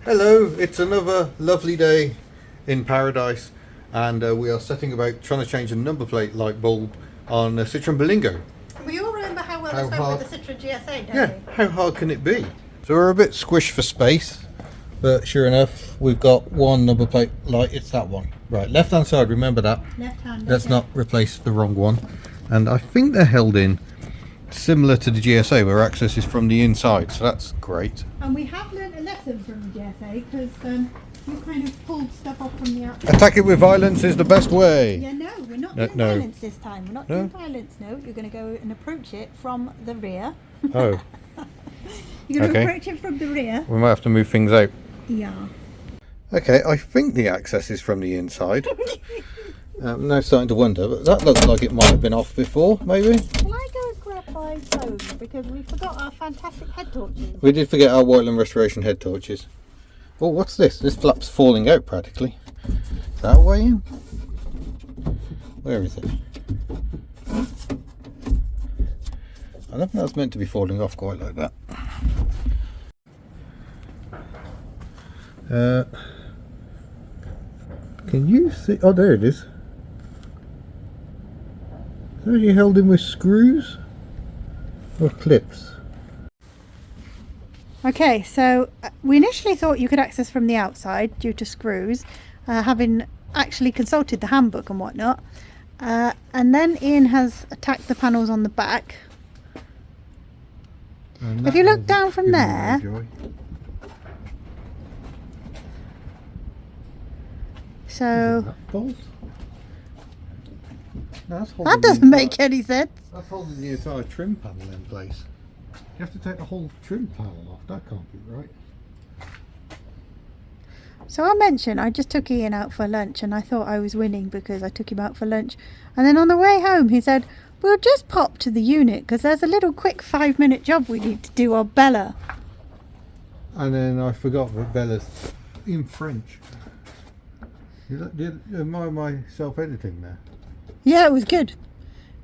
Hello, it's another lovely day in paradise, and we are setting about trying to change a number plate light bulb on a Citroen Berlingo. We all remember how well this went with the Citroen GSA, don't Yeah, we? how hard can it be? So we're a bit squished for space, but sure enough, we've got one number plate light. It's that one. Right, left hand side, remember that. Left hand. Let's okay. not replace the wrong one. And I think they're held in similar to the GSA, where access is from the inside, so that's great. And we have learned a lesson from the GSA because you kind of pulled stuff off from the outside. Attack it with violence is the best way. Yeah, no, we're not No, doing no. violence this time. We're not doing violence, no. You're going to go and approach it from the rear. Oh, You're going to Okay. approach it from the rear. we might have to move things out. Yeah. Okay, I think the access is from the inside. I'm now starting to wonder, but that looks like it might have been off before, maybe. Will I go and grab my phone because we forgot our fantastic head torches? We did forget our Whiteland Restoration head torches. Oh, what's this? This flap's falling out practically. Is that a way in? Where is it? I don't think that's meant to be falling off quite like that. Can you see? Oh, there it is. Is that you held in with screws or clips? Okay, so we initially thought you could access from the outside due to screws, having actually consulted the handbook and whatnot. And then Ian has attacked the panels on the back. If you look down from there, so that doesn't make any sense. That's holding the entire trim panel in place. You have to take the whole trim panel off. That can't be right. So I mentioned I just took Ian out for lunch and I thought I was winning because I took him out for lunch. And then on the way home he said, we'll just pop to the unit because there's a little quick 5-minute job we need to do on Bella. And then I forgot that Bella's in French. Am I myself editing there? Yeah, it was good.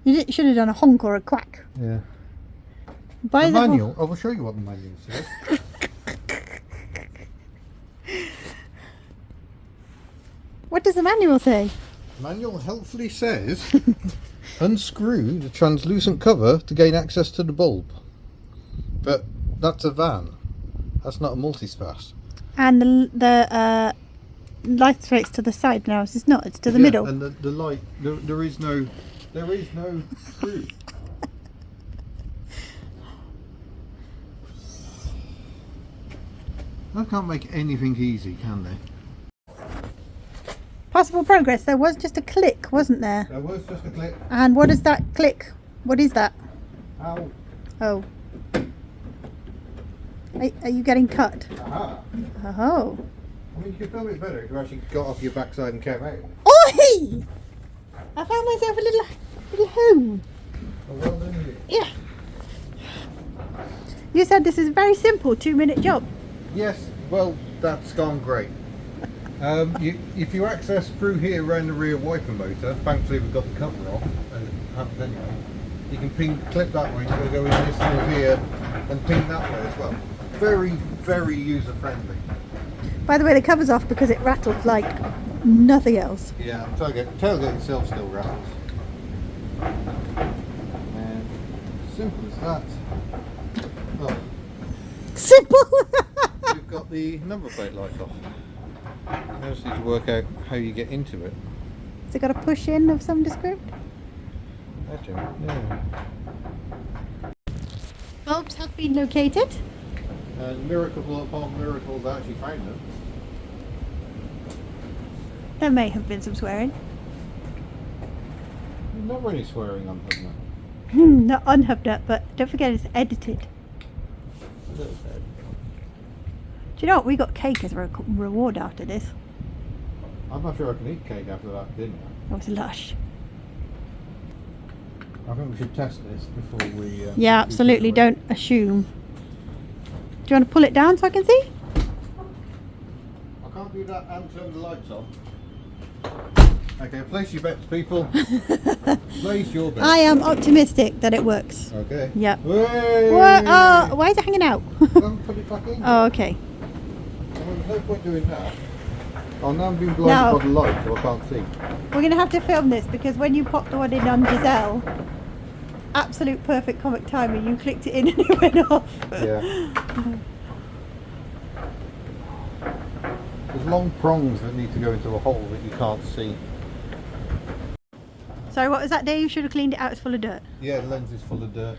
You should have done a honk or a quack. Yeah. By the manual, I will show you what the manual says. What does the manual say? The manual helpfully says, unscrew the translucent cover to gain access to the bulb. But that's a van. That's not a multi-spas. And the light straight's to the side now. It's not. It's to the middle. And the light, there is no screw. They can't make anything easy, can they? Possible progress. There was just a click, wasn't there? There was just a click. And what is that click? What is that? Ow. Oh. Are you getting cut? Aha. Oh. I mean, you could film it better if you actually got off your backside and came out. Oi! I found myself a little home. Oh, well done you. Yeah. You said this is a very simple 2-minute job. Yes, well, that's gone great. If you access through here around the rear wiper motor, thankfully we've got the cover off, and it happens anyway, you can clip that way, you're going to go in this through here and ping that way as well. Very, very user friendly. By the way, the cover's off because it rattled like nothing else. Yeah, tailgate itself still rattles. And simple as that. Oh, Simple! you've got the number plate light off. You just need to work out how you get into it. Has it got a push in of some description? Yeah. Bulbs have been located. And miracle upon miracles, I actually found them. There may have been some swearing. Not really swearing on them. Not on HubNet, but don't forget it's edited. Do you know what? We got cake as a reward after this. I'm not sure I can eat cake after that dinner. It was lush. I think we should test this before we... Yeah, absolutely. Don't assume. Do you want to pull it down so I can see? I can't do that and turn the lights on. Okay, place your bets, people. Place your bets. I am optimistic that it works. Okay. Yeah. Hey! What? Oh, why is it hanging out? Don't put it back in. Oh, okay. I'm going to no point doing that. Oh, now I'm being blinded by the light, so I can't see. We're going to have to film this because when you popped the one in on Giselle, absolute perfect comic timing, you clicked it in and it went off. Yeah. There's long prongs that need to go into a hole that you can't see. Sorry, what was that day? You should have cleaned it out. It's full of dirt. Yeah, the lens is full of dirt.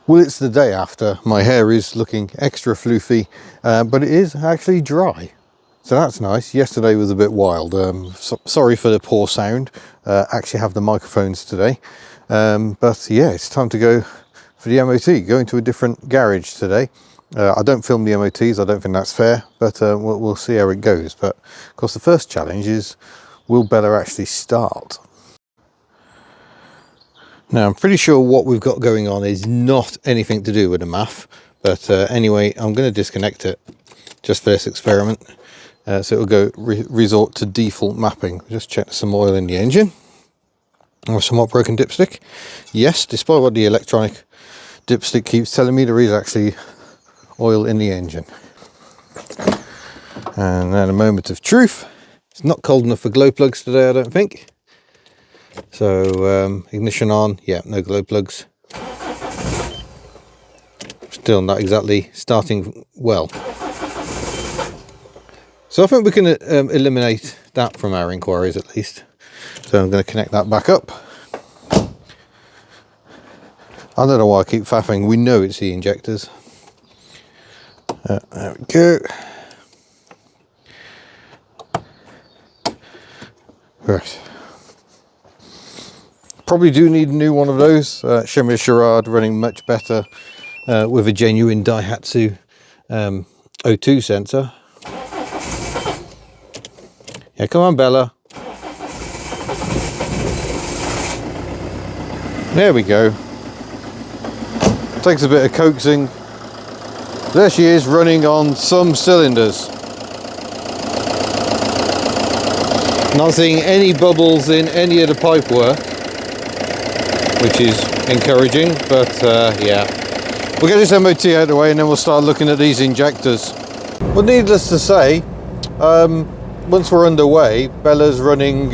Well, it's the day after. My hair is looking extra floofy, but it is actually dry. So that's nice. Yesterday was a bit wild. Sorry for the poor sound. Actually have the microphones today. But yeah, it's time to go for the MOT. Going to a different garage today. I don't film the MOTs. I don't think that's fair, but we'll see how it goes. But of course, the first challenge is, will Bella actually start? Now, I'm pretty sure what we've got going on is not anything to do with the MAF. But anyway, I'm going to disconnect it just for this experiment. So it'll go resort to default mapping. Just check some oil in the engine. Or somewhat broken dipstick. Yes, despite what the electronic dipstick keeps telling me, there is actually oil in the engine. And then a moment of truth. It's not cold enough for glow plugs today, I don't think. So ignition on. Yeah, no glow plugs. Still not exactly starting well. So I think we can eliminate that from our inquiries at least. So I'm going to connect that back up. I don't know why I keep faffing. We know it's the injectors. There we go. Right. Probably do need a new one of those. Shimmer Charade running much better with a genuine Daihatsu O2 sensor. Yeah, come on, Bella. There we go. Takes a bit of coaxing. There she is, running on some cylinders. Not seeing any bubbles in any of the pipe work, which is encouraging, but yeah. We'll get this MOT out of the way and then we'll start looking at these injectors. Well, needless to say, once we're underway, Bella's running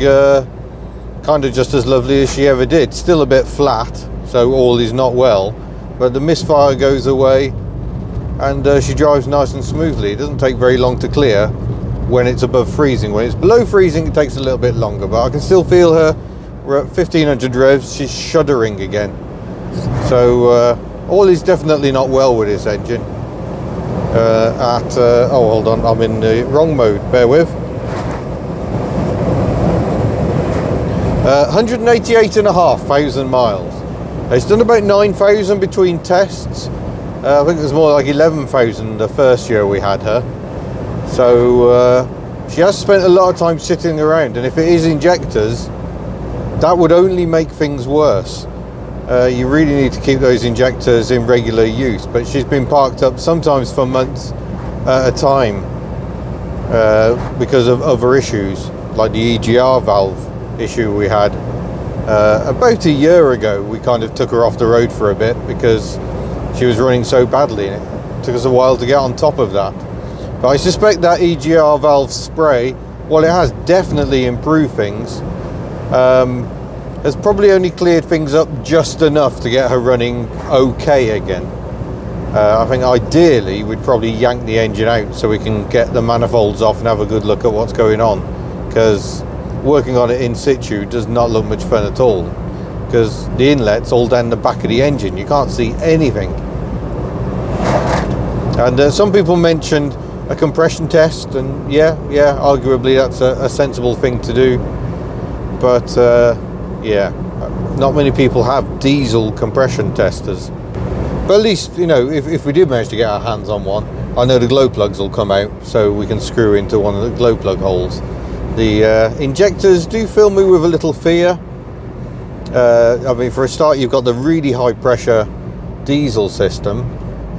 kind of just as lovely as she ever did. Still a bit flat, so all is not well, but the misfire goes away and she drives nice and smoothly. It doesn't take very long to clear when it's above freezing. When it's below freezing, it takes a little bit longer, but I can still feel her. We're at 1500 revs, she's shuddering again. So all is definitely not well with this engine. Oh, hold on, I'm in the wrong mode, bear with. 188,500 miles. It's done about 9,000 between tests. I think it was more like 11,000 the first year we had her. So she has spent a lot of time sitting around, and if it is injectors, that would only make things worse. You really need to keep those injectors in regular use, but she's been parked up sometimes for months at a time because of other issues, like the EGR valve issue we had. About a year ago, we kind of took her off the road for a bit because she was running so badly, and it took us a while to get on top of that. But I suspect that EGR valve spray, while it has definitely improved things, has probably only cleared things up just enough to get her running okay again. I think ideally we'd probably yank the engine out so we can get the manifolds off and have a good look at what's going on, because working on it in situ does not look much fun at all, because the inlet's all down the back of the engine. You can't see anything. And some people mentioned a compression test, and yeah, arguably that's a sensible thing to do, but yeah, not many people have diesel compression testers. But at least, you know, if we did manage to get our hands on one, I know the glow plugs will come out, so we can screw into one of the glow plug holes. The injectors do fill me with a little fear. I mean, for a start, you've got the really high pressure diesel system.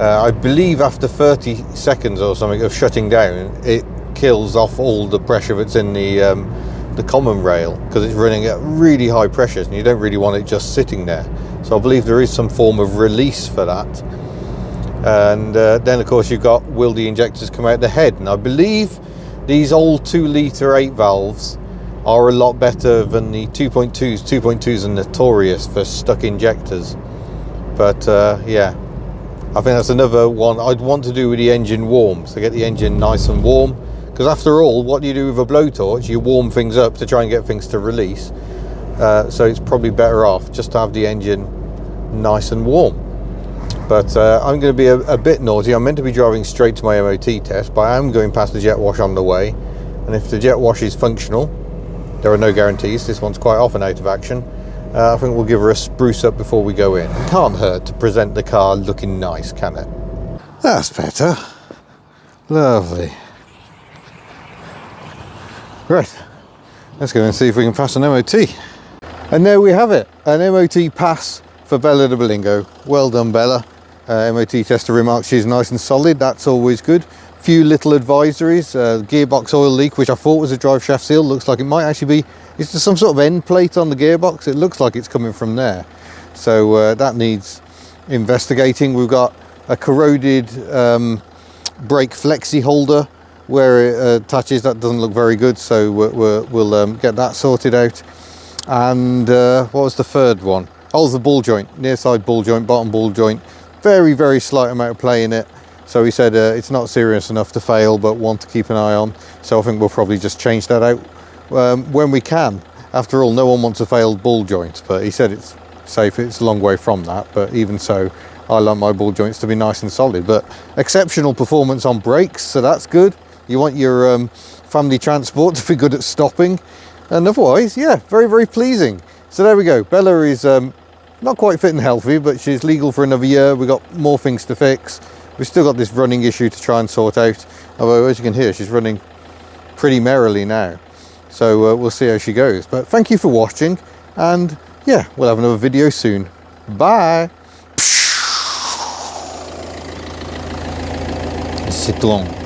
I believe after 30 seconds or something of shutting down, it kills off all the pressure that's in the common rail, because it's running at really high pressures and you don't really want it just sitting there. So I believe there is some form of release for that. And then of course you've got, will the injectors come out the head? And I believe these old 2 litre 8 valves are a lot better than the 2.2s. 2.2s are notorious for stuck injectors. But yeah, I think that's another one I'd want to do with the engine warm, so get the engine nice and warm, because after all, what do you do with a blowtorch? You warm things up to try and get things to release. So it's probably better off just to have the engine nice and warm. But I'm going to be a bit naughty. I'm meant to be driving straight to my MOT test, but I am going past the jet wash on the way, and if the jet wash is functional, there are no guarantees, this one's quite often out of action, I think we'll give her a spruce up before we go in. It can't hurt to present the car looking nice, can it? That's better. Lovely. Right, let's go and see if we can pass an MOT. And there we have it, an MOT pass for Bella de Berlingo. Well done, Bella. MOT tester remarks she's nice and solid, that's always good. Few little advisories, gearbox oil leak, which I thought was a drive shaft seal, looks like it might actually be, it's just some sort of end plate on the gearbox. It looks like it's coming from there. So that needs investigating. We've got a corroded brake flexi holder where it attaches. That doesn't look very good, so we'll get that sorted out. And what was the third one? Oh, the ball joint, near side ball joint, bottom ball joint. Very, very slight amount of play in it. So he said it's not serious enough to fail, but one to keep an eye on. So I think we'll probably just change that out when we can. After all, no one wants a failed ball joint, but he said it's safe. It's a long way from that, but even so, I like my ball joints to be nice and solid. But exceptional performance on brakes, so that's good. You want your family transport to be good at stopping, and otherwise, yeah, very, very pleasing. So there we go. Bella is not quite fit and healthy, but she's legal for another year. We've got more things to fix. We've still got this running issue to try and sort out. Although, as you can hear, she's running pretty merrily now. So we'll see how she goes. But thank you for watching. And yeah, we'll have another video soon. Bye. C'est long.